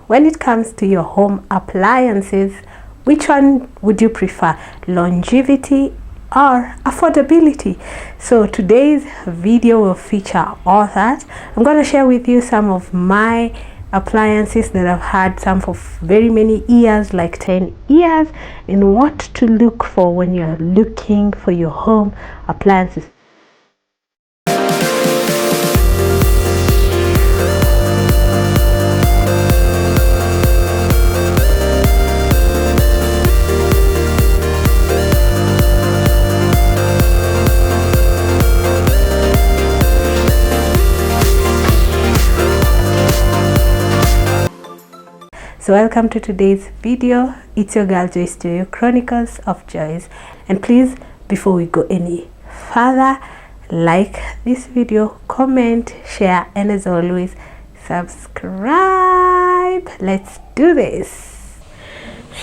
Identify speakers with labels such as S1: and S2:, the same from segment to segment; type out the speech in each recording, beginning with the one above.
S1: when it comes to your home appliances, which one would you prefer, longevity or affordability? So today's video will feature all that. I'm going to share with you some of my appliances that I've had some for very many years, like 10 years, and what to look for when you're looking for your home appliances. So welcome to today's video. It's your girl Joyce to your Chronicles of Joyce, and please, before we go any further, like this video, comment, share, and as always, subscribe. Let's do this.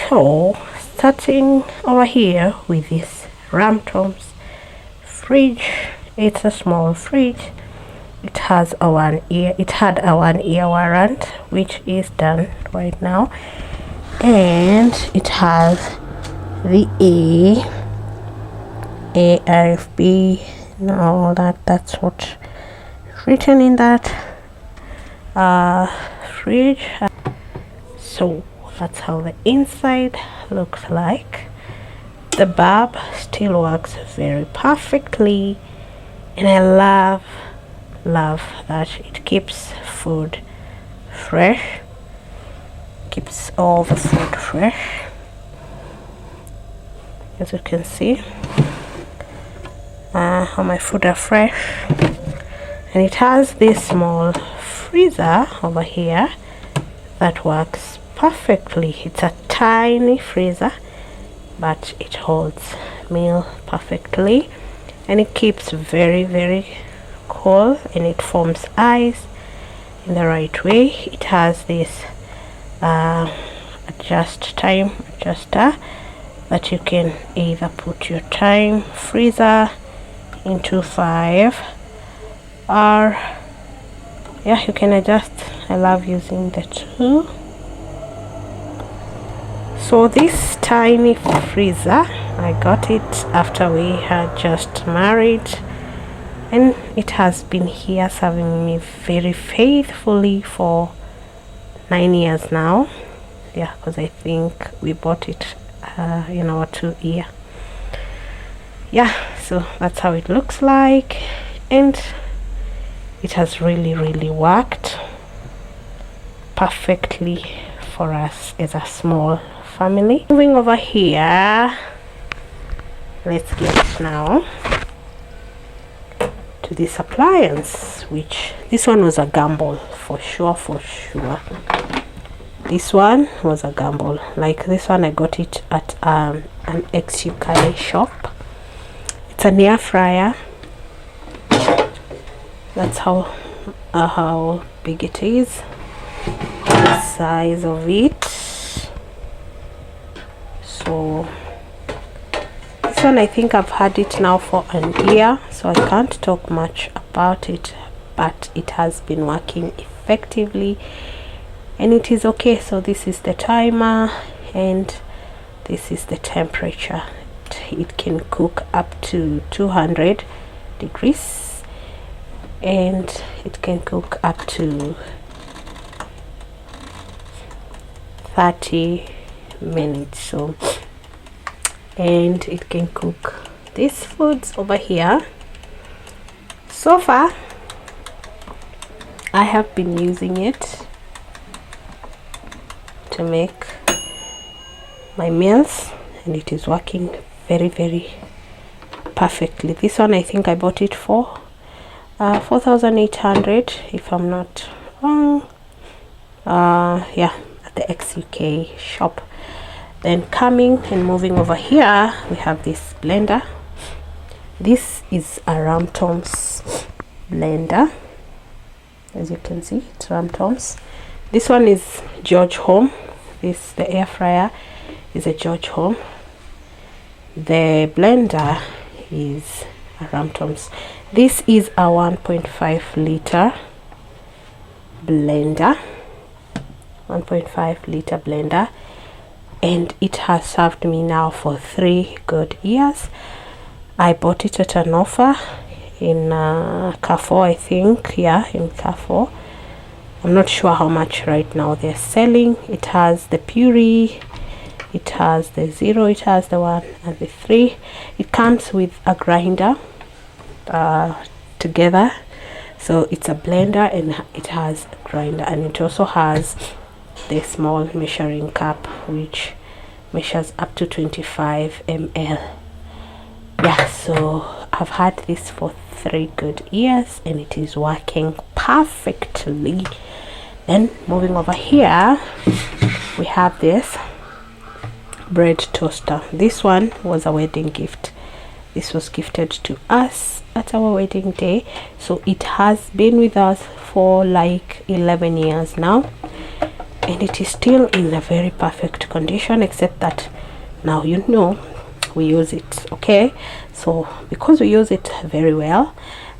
S1: So starting over here with this Ramtons fridge. It's a small fridge. It has a 1 year, it had a 1 year warrant, which is done right now, and it has the ARFB and all that's what's written in that fridge. So that's how the inside looks like. The bulb still works very perfectly, and I love that it keeps food fresh, keeps all the food fresh, as you can see. How my food are fresh. And it has this small freezer over here that works perfectly. It's a tiny freezer, but it holds meal perfectly, and it keeps very cool, and it forms ice in the right way. It has this time adjuster that you can either put your time freezer into 5, or yeah, you can adjust. I love using the 2. So this tiny freezer, I got it after we had just married, and it has been here serving me very faithfully for 9 years now. Yeah, because I think we bought it in our 2 year. Yeah, so that's how it looks like, and it has really worked perfectly for us as a small family. Moving over here, let's get now to this appliance, which this one was a gamble for sure. This one was a gamble. Like this one, I got it at an ex-UK shop. It's an air fryer. That's how big it is, the size of it. So this one, I think I've had it now for a year, so I can't talk much about it, but it has been working effectively, and it is okay. So this is the timer, and this is the temperature. It can cook up to 200 degrees, and it can cook up to 30 minutes. So, and it can cook these foods over here. So far I have been using it to make my meals, and it is working very perfectly. This one, I think I bought it for 4,800 if I'm not wrong. Yeah, at the ex-UK shop. Then coming and moving over here, we have this blender. This is a Ramtons Blender. As you can see, it's Ramtons. This one is George Home. The air fryer is a George Home. The blender is a Ramtons. This is a 1.5 liter blender. 1.5 liter blender, and it has served me now for 3 good years. I bought it at an offer in Carrefour, I think. Yeah, in Carrefour. I'm not sure how much right now they're selling. It has the puree, it has the 0, it has the 1 and the 3. It comes with a grinder together, so it's a blender and it has a grinder, and it also has the small measuring cup which measures up to 25 ml. Yeah, so I've had this for 3 good years and it is working perfectly. Then moving over here, we have this bread toaster. This one was a wedding gift. This was gifted to us at our wedding day, so it has been with us for like 11 years now, and it is still in a very perfect condition, except that now we use it. Okay, so because we use it very well,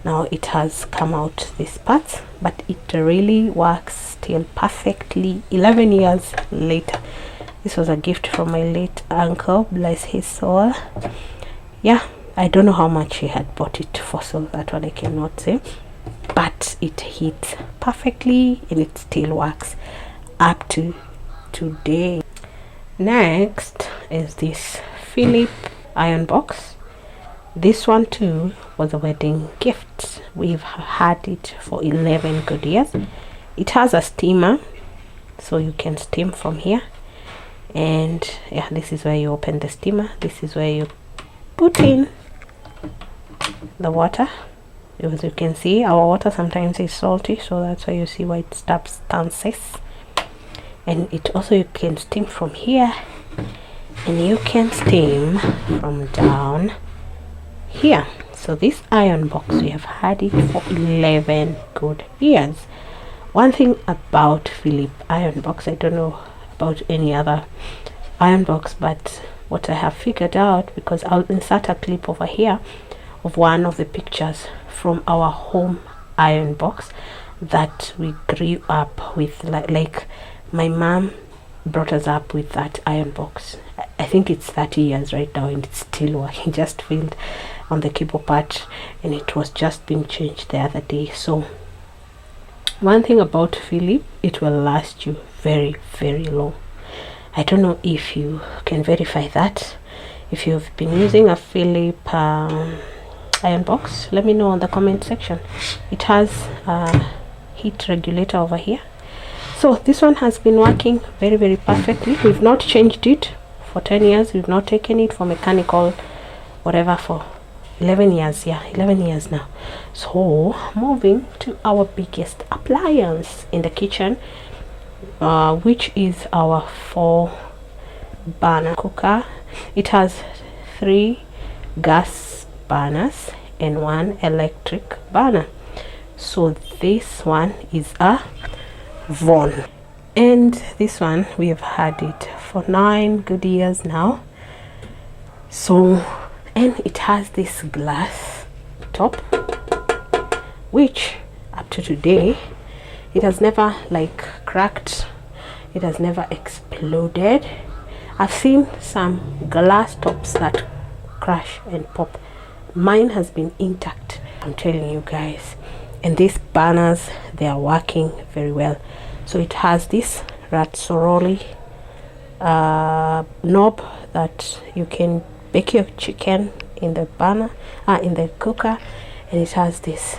S1: now it has come out this part, but it really works still perfectly 11 years later. This was a gift from my late uncle, bless his soul. Yeah, I don't know how much he had bought it for, so that one I cannot say, but it hits perfectly and it still works up to today. Next is this Philip iron box. This one too was a wedding gift. We've had it for 11 good years. It has a steamer, so you can steam from here, and yeah, this is where you open the steamer. This is where you put in the water. As you can see, our water sometimes is salty, so that's why you see why it substances. And it also, you can steam from here, and you can steam from down here. So this iron box, we have had it for 11 good years. One thing about Philip iron box, I don't know about any other iron box, but what I have figured out, because I'll insert a clip over here of one of the pictures from our home iron box that we grew up with. Like my mom brought us up with that iron box. I think it's 30 years right now and it's still working. Just filled on the keyboard part, and it was just being changed the other day. So one thing about Philip, it will last you very, very long. I don't know if you can verify that. If you've been using a Philip iron box, let me know in the comment section. It has a heat regulator over here. So this one has been working very, very perfectly. We've not changed it for 10 years. We've not taken it for mechanical whatever for 11 years. Yeah, 11 years now. So moving to our biggest appliance in the kitchen, which is our 4-burner cooker. It has 3 gas burners and 1 electric burner. So this one is a Von, and this one we have had it for 9 good years now. So, and it has this glass top, which up to today it has never like cracked, it has never exploded. I've seen some glass tops that crash and pop. Mine has been intact, I'm telling you guys. And these burners, they are working very well. So it has this Ratsoroli knob that you can bake your chicken in the burner, in the cooker, and it has this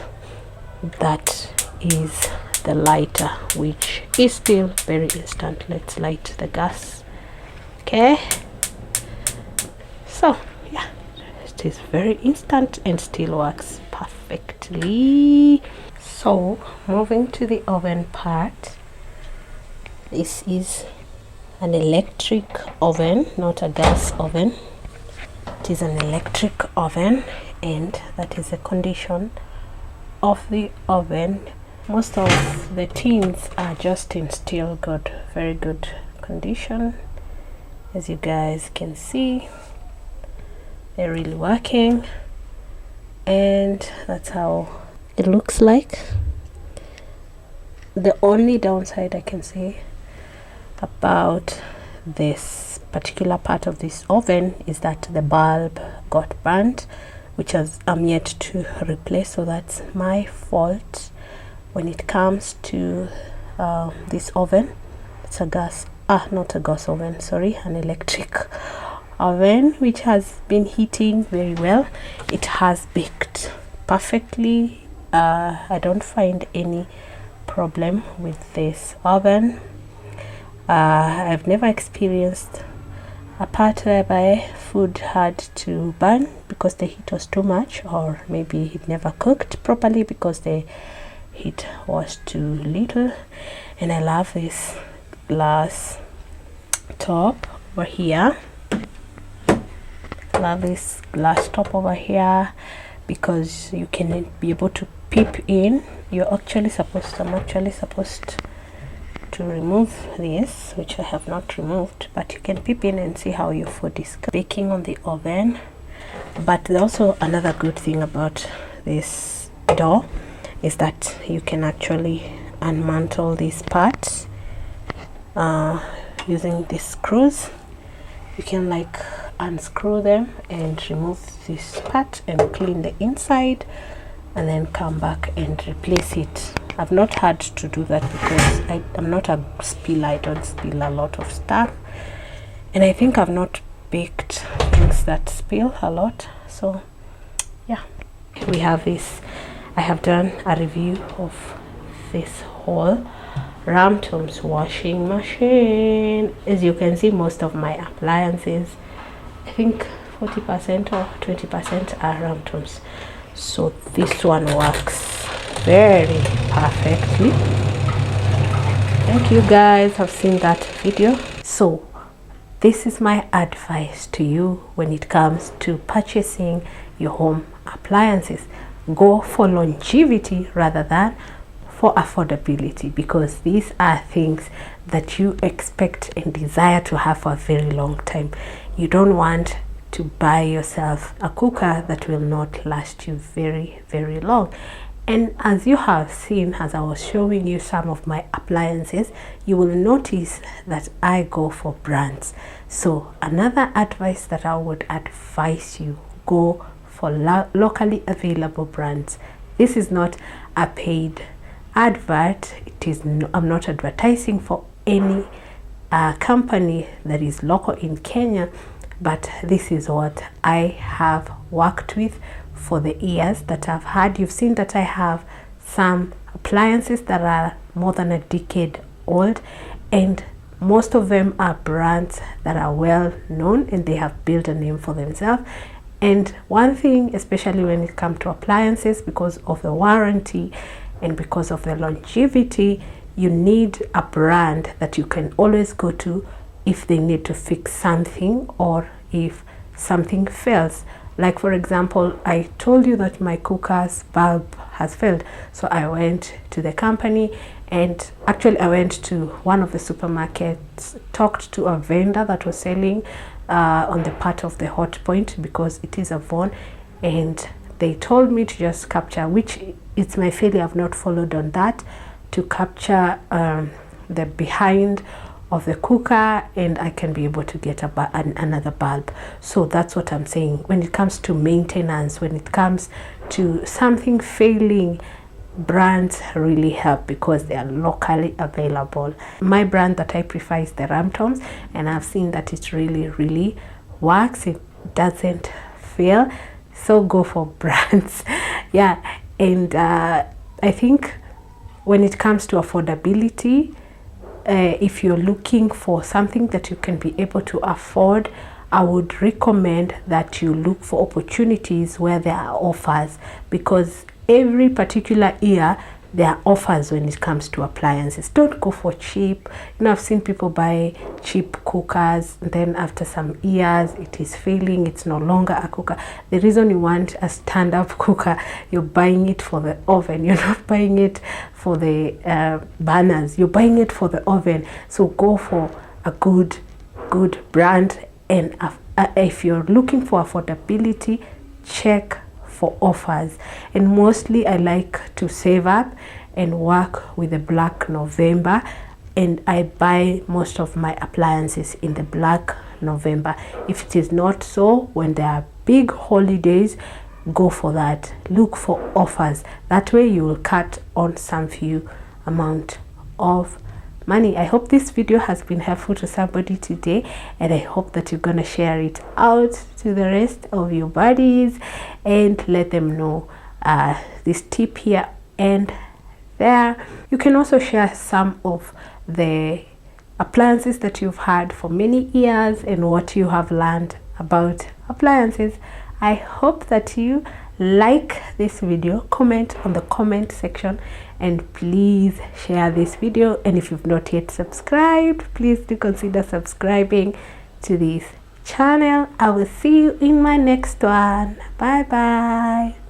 S1: that is the lighter, which is still very instant. Let's light the gas. Okay, so yeah, it is very instant and still works perfectly. So moving to the oven part, this is an electric oven, not a gas oven. It is an electric oven, and that is the condition of the oven. Most of the tins are just in still good, very good condition. As you guys can see, they're really working, and that's how it looks like. The only downside I can say about this particular part of this oven is that the bulb got burnt, which I'm yet to replace, so that's my fault. When it comes to this oven, it's a gas, not a gas oven, sorry, an electric oven, which has been heating very well. It has baked perfectly. I don't find any problem with this oven. I've never experienced a part whereby food had to burn because the heat was too much, or maybe it never cooked properly because the heat was too little. And I love this glass top over here. Love this glass top over here because you can be able to peep in. I'm actually supposed to remove this, which I have not removed, but you can peep in and see how your food is baking on the oven. But there's also another good thing about this door is that you can actually unmantle these parts using these screws. You can like unscrew them and remove this part and clean the inside and then come back and replace it. I've not had to do that because I'm not a spiller. I don't spill a lot of stuff, and I think I've not baked things that spill a lot. So yeah, we have this. I have done a review of this whole Ramtons washing machine. As you can see, most of my appliances, I think 40% or 20% are Ramtons. So this one works very perfectly. Thank you guys have seen that video. So this is my advice to you when it comes to purchasing your home appliances. Go for longevity rather than for affordability, because these are things that you expect and desire to have for a very long time. You don't want to buy yourself a cooker that will not last you very, very long. And as you have seen, as I was showing you some of my appliances, you will notice that I go for brands. So another advice that I would advise you, go for locally available brands. This is not a paid advert. I'm not advertising for any company that is local in Kenya, but this is what I have worked with for the years that I've had. You've seen that I have some appliances that are more than a decade old, and most of them are brands that are well known and they have built a name for themselves. And one thing, especially when it comes to appliances, because of the warranty and because of the longevity, you need a brand that you can always go to if they need to fix something or if something fails. Like for example, I told you that my cooker's bulb has failed, so I went to the company, and actually I went to one of the supermarkets, talked to a vendor that was selling on the part of the hot point, because it is a phone, and they told me to just capture, which it's my failure, I've not followed on that, to capture the behind of the cooker, and I can be able to get another bulb. So that's what I'm saying. When it comes to maintenance, when it comes to something failing, brands really help because they are locally available. My brand that I prefer is the Ramtons, and I've seen that it really works. It doesn't fail. So go for brands. Yeah. And I think when it comes to affordability, if you're looking for something that you can be able to afford, I would recommend that you look for opportunities where there are offers, because every particular year there are offers when it comes to appliances. Don't go for cheap. You know, I've seen people buy cheap cookers, and then after some years it is failing, it's no longer a cooker. The reason you want a stand-up cooker, you're buying it for the oven, you're not buying it for the burners, you're buying it for the oven. So go for a good brand, and if you're looking for affordability, check for offers. And mostly I like to save up and work with the Black November. and I buy most of my appliances in the Black November. If it is not so, when there are big holidays, go for that. Look for offers. That way you will cut on some few amount of money. I hope this video has been helpful to somebody today, and I hope that you're gonna share it out to the rest of your buddies and let them know this tip here and there. You can also share some of the appliances that you've had for many years and what you have learned about appliances. I hope that you like this video. Comment on the comment section, and please share this video. And if you've not yet subscribed, please do consider subscribing to this channel. I will see you in my next one. Bye bye.